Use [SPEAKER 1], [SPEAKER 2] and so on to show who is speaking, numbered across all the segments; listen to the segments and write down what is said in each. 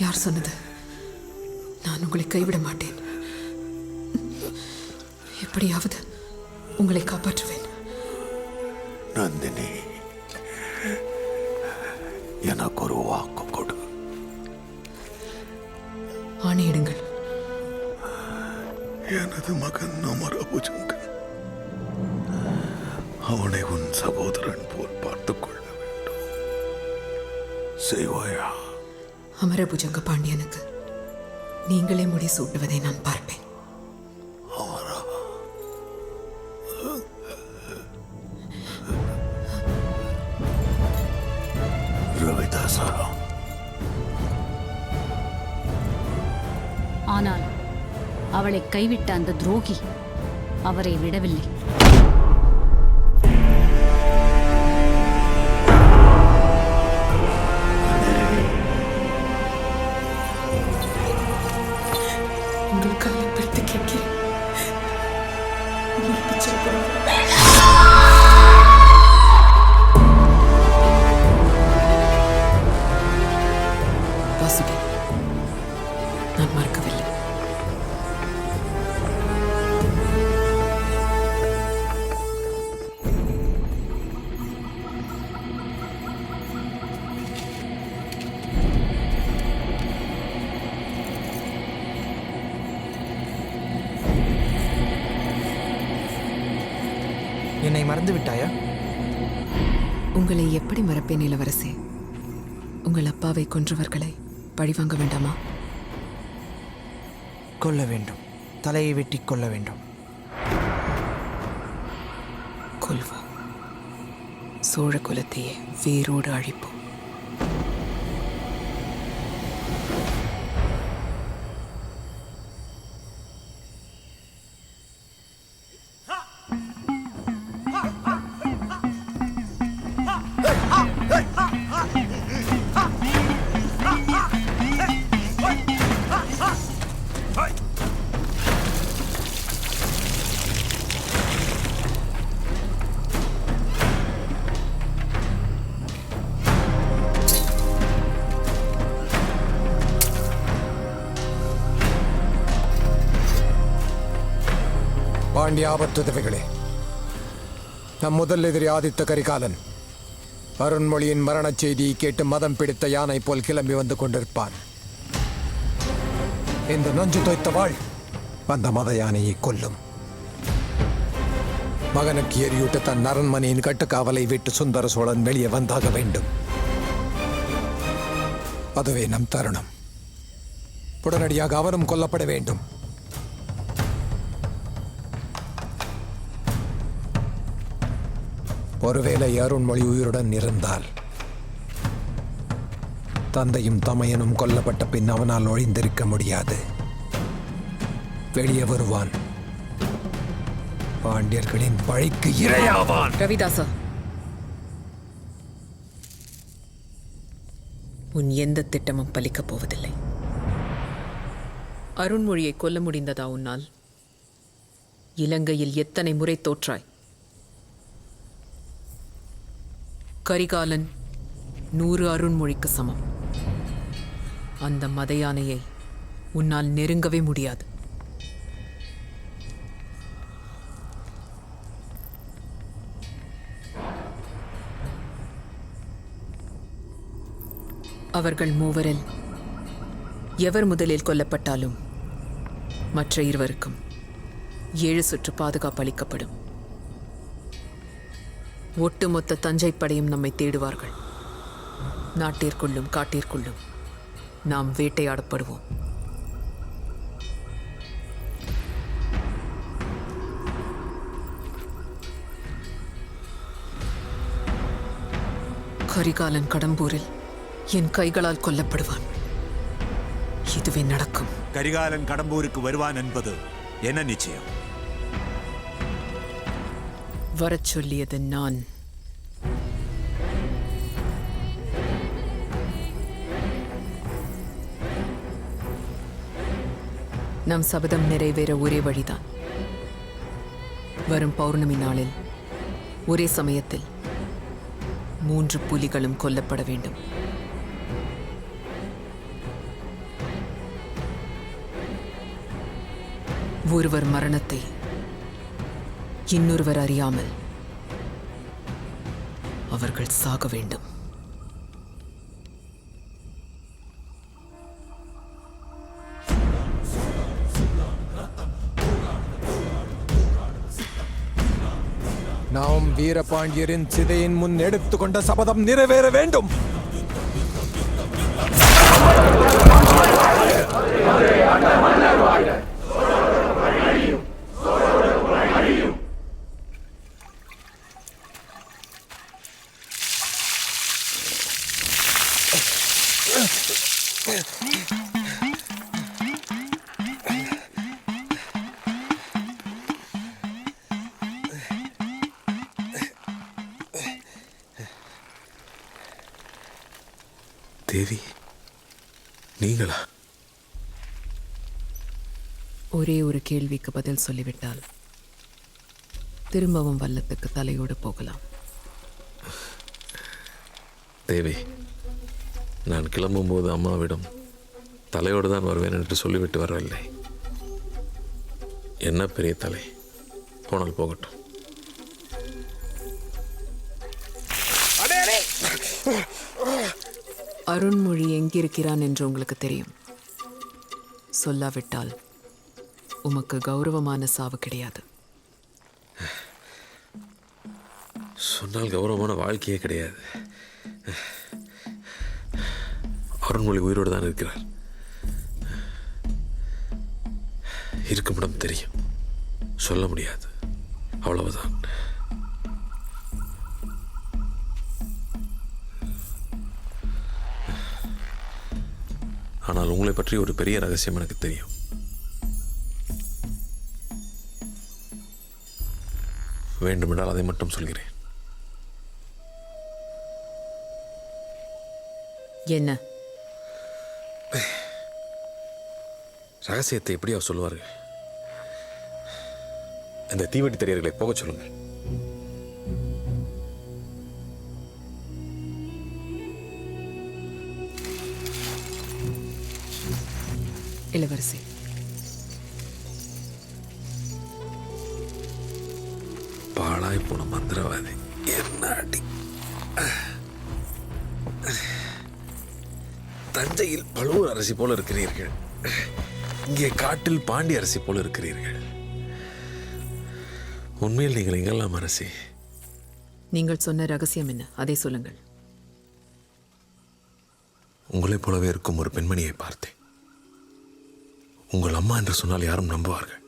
[SPEAKER 1] யார் சொன்னது? நான் உங்களை கைவிட மாட்டேன். எப்படியாவது உங்களை காப்பாற்றுவேன்.
[SPEAKER 2] நந்தினி, எனக்கு ஒரு வாக்கு கொடு.
[SPEAKER 1] ஆணையிடுங்கள்.
[SPEAKER 2] எனது மகன் அமரபுஜங்கன், அவனை உன் சகோதரன் போல் பார்த்துக் கொள்ள வேண்டும். செய்வாயா?
[SPEAKER 1] அமரபுஜங்க பாண்டியனுக்கு நீங்களே முடி சூட்டுவதை நான் பார்ப்பேன்.
[SPEAKER 2] ரவிதாசா,
[SPEAKER 3] ஆனால் அவளை கைவிட்ட அந்த துரோகி அவரை விடவில்லை.
[SPEAKER 1] உங்கள் கையை பிடித்து கேட்கிறேன். வாசுகி, நான் மறக்கவில்லை.
[SPEAKER 4] என்னை மறந்து விட்டாயா?
[SPEAKER 1] உங்களை எப்படி மறப்பேன் இளவரசே? உங்கள் அப்பாவை கொன்றவர்களை பழிவாங்க வேண்டாமா?
[SPEAKER 4] கொல்ல வேண்டும். தலையை வெட்டி கொல்ல வேண்டும்.
[SPEAKER 1] கொல்வோம். சோழ குலத்தையே வேரோடு அழிப்போம்.
[SPEAKER 5] பாண்டிய ஆபத்துதவிகளே, நம் முதல் எதிரி ஆதித்த கரிகாலன் அருண்மொழியின் மரணச் செய்தியை கேட்டு மதம் பிடித்த யானை போல் கிளம்பி வந்து கொண்டிருப்பான். இந்த நஞ்சு தோய்த்த வாழ் அந்த மத யானையை கொல்லும். மகனுக்கு எரியூட்ட தன் அரண்மனையின் கட்டுக்காவலை விட்டு சுந்தர சோழன் வெளியே வந்தாக வேண்டும். அதுவே நம் தருணம். உடனடியாக அவரும் கொல்லப்பட வேண்டும். ஒருவேளை அருண்மொழி உயிருடன் இருந்தால், தந்தையும் தமையனும் கொல்லப்பட்ட பின் அவனால் ஒழிந்திருக்க முடியாது. வெளியே வருவான். பாண்டியர்களின் பழிக்கு இரையாவான்.
[SPEAKER 1] ரவிதாசா, உன் எந்த திட்டமும் பலிக்கப் போவதில்லை. அருண்மொழியை கொல்ல முடிந்ததா உன்னால்? இலங்கையில் எத்தனை முறை தோற்றாய்? கரிகாலன் 100 அருண்மொழிக்கு சமம். அந்த மத யானையை உன்னால் நெருங்கவே முடியாது. அவர்கள் மூவரில் எவர் முதலில் கொல்லப்பட்டாலும் மற்ற இருவருக்கும் 7 சுற்று பாதுகாப்பு அளிக்கப்படும். ஒட்டுமொத்த தஞ்சை படையும் நம்மை தேடுவார்கள். நாட்டிற்குள்ளும் காட்டிற்குள்ளும் நாம் வேட்டையாடப்படுவோம். கரிகாலன் கடம்பூரில் என் கைகளால் கொல்லப்படுவான். இதுவே நடக்கும்.
[SPEAKER 6] கரிகாலன் கடம்பூருக்கு வருவான் என்பது என்ன நிச்சயம்?
[SPEAKER 1] வரச் சொல்லியது நான். நம் சபதம் நிறைவேற ஒரே வழிதான். வரும் பௌர்ணமி நாளில் ஒரே சமயத்தில் 3 புலிகளும் கொல்லப்பட வேண்டும். ஒருவர் மரணத்தை இன்னொருவர் அறியாமல் அவர்கள் சாக வேண்டும்.
[SPEAKER 5] நாம் வீரபாண்டியரின் சிதையின் முன் எடுத்துக்கொண்ட சபதம் நிறைவேற வேண்டும்.
[SPEAKER 2] தேவி, நீங்களா?
[SPEAKER 1] ஒரே ஒரு கேள்விக்கு பதில் சொல்லிவிட்டால் திரும்பவும் வல்லத்துக்கு தலையோடு போகலாம்.
[SPEAKER 2] தேவி, நான் கிளம்பும்போது அம்மாவிடம் தலையோடு தான் வருவேன் என்று சொல்லிவிட்டு வரவில்லை. என்ன பெரிய தலை, போனால் போகட்டும்.
[SPEAKER 1] அருண்மொழி எங்கிருக்கிறான் என்று உங்களுக்கு தெரியும். சொல்லாவிட்டால் உமக்கு கௌரவமான சாவு கிடையாது.
[SPEAKER 2] சொன்னால் கௌரவமான வாழ்க்கையே கிடையாது. அருண்மொழி உயிரோடு தான் இருக்கிறார். இருக்கும் இடம் தெரியும், சொல்ல முடியாது, அவ்வளவுதான். ஆனால் உங்களை பற்றி ஒரு பெரிய ரகசியம் எனக்கு தெரியும். வேண்டுமென்றால் அதை மட்டும் சொல்கிறேன்.
[SPEAKER 1] என்ன
[SPEAKER 2] ரகசியத்தை எப்படியா சொல்லுவார்கள்? அந்த தீவட்டி தெரியர்களை போக சொல்லுங்கள்.
[SPEAKER 1] இளவரசி,
[SPEAKER 2] பாழாய் போன மந்திரவாதி, என்ன அடி! தஞ்சையில் பழுவூர் அரசி போல இருக்கிறீர்கள், இங்கே காட்டில் பாண்டி அரசி போல இருக்கிறீர்கள். உண்மையில் நீங்கள் எங்கெல்லாம் அரசி?
[SPEAKER 1] நீங்கள் சொன்ன ரகசியம் என்ன? அதை சொல்லுங்கள்.
[SPEAKER 2] உங்களைப் போலவே இருக்கும் ஒரு பெண்மணியை பார்த்தேன். உங்கள் அம்மா என்று சொன்னால் யாரும் நம்புவார்கள்.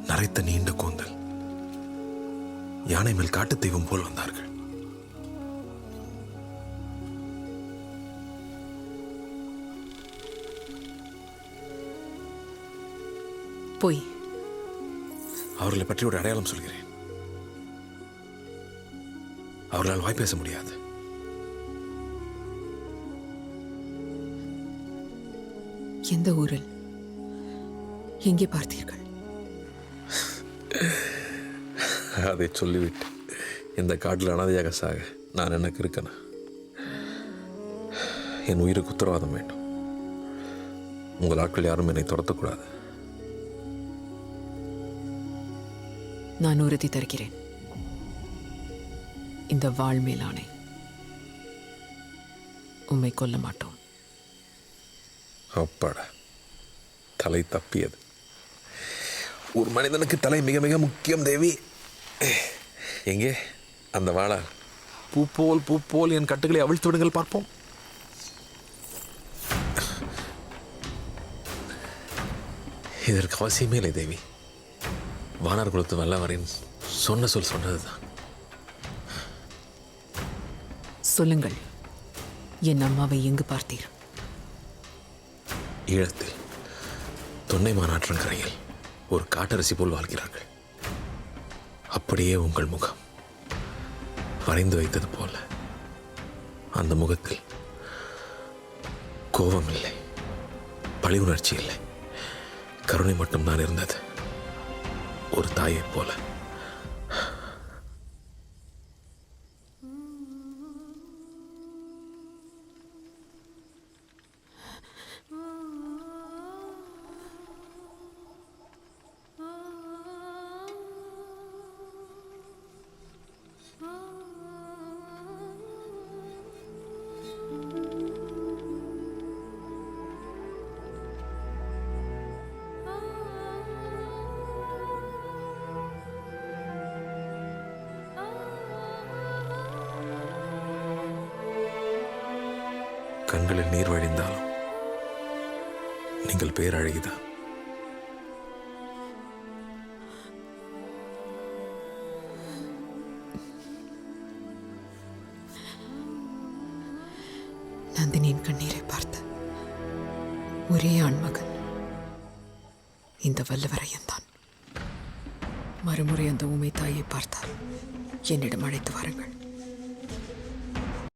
[SPEAKER 2] நரைத்த நீண்ட கூந்தல், யானை மேல் காட்டுத் தெய்வம் போல் வந்தார்கள்.
[SPEAKER 1] போய்
[SPEAKER 2] அவர்களை பற்றி ஒரு அடையாளம் சொல்கிறேன். அவர்களால் வாய் பேச முடியாது.
[SPEAKER 1] எந்த ஊரில், எங்கே பார்த்தீர்கள்?
[SPEAKER 2] அதை சொல்லிவிட்டு இந்த காட்டில் அனாதையாக சாக நான் எனக்கு இருக்கேனா? என் உயிருக்கு உத்தரவாதம் வேண்டும். உங்கள் ஆட்கள் யாரும் என்னை துரத்தக்கூடாது.
[SPEAKER 1] நான் உறுதி தருகிறேன். இந்த வாழ் மேலானை உம்மை கொல்ல மாட்டோம்.
[SPEAKER 2] அப்பாடா, தலை தப்பியது. ஒரு மனிதனுக்கு தலை மிக மிக முக்கியம் தேவி. எங்கே அந்த வாளா? பூ போல் என் கட்டுகளை அவிழ்த்து விடுங்கள் பார்ப்போம். இதற்கு அவசியமே இல்லை தேவி. வானார் குலத்து வல்லவரின் சொன்ன சொல் சொன்னதுதான்.
[SPEAKER 1] சொல்லுங்கள், என் அம்மாவை எங்கு பார்த்தீர்?
[SPEAKER 2] ஈழத்தில் தொன்னை மாநாற்றங்கரையில் ஒரு காட்டரசி போல் வாழ்கிறார்கள். அப்படியே உங்கள் முகம் வரைந்து வைத்தது போல. அந்த முகத்தில் கோபம் இல்லை, பழி உணர்ச்சி இல்லை, கருணை மட்டும்தான் இருந்தது. ஒரு தாயைப் போல. கண்களில் நீர் வழிந்தாலும் நீங்கள் பேரழகிதான்.
[SPEAKER 1] நந்தினியின் கண்ணீரை பார்த்த ஒரே ஆண்மகன் இந்த வல்லவரையன்தான். மறுமுறை அந்த ஊமை தாயை பார்த்தால் என்னிடம் அழைத்து வாருங்கள்.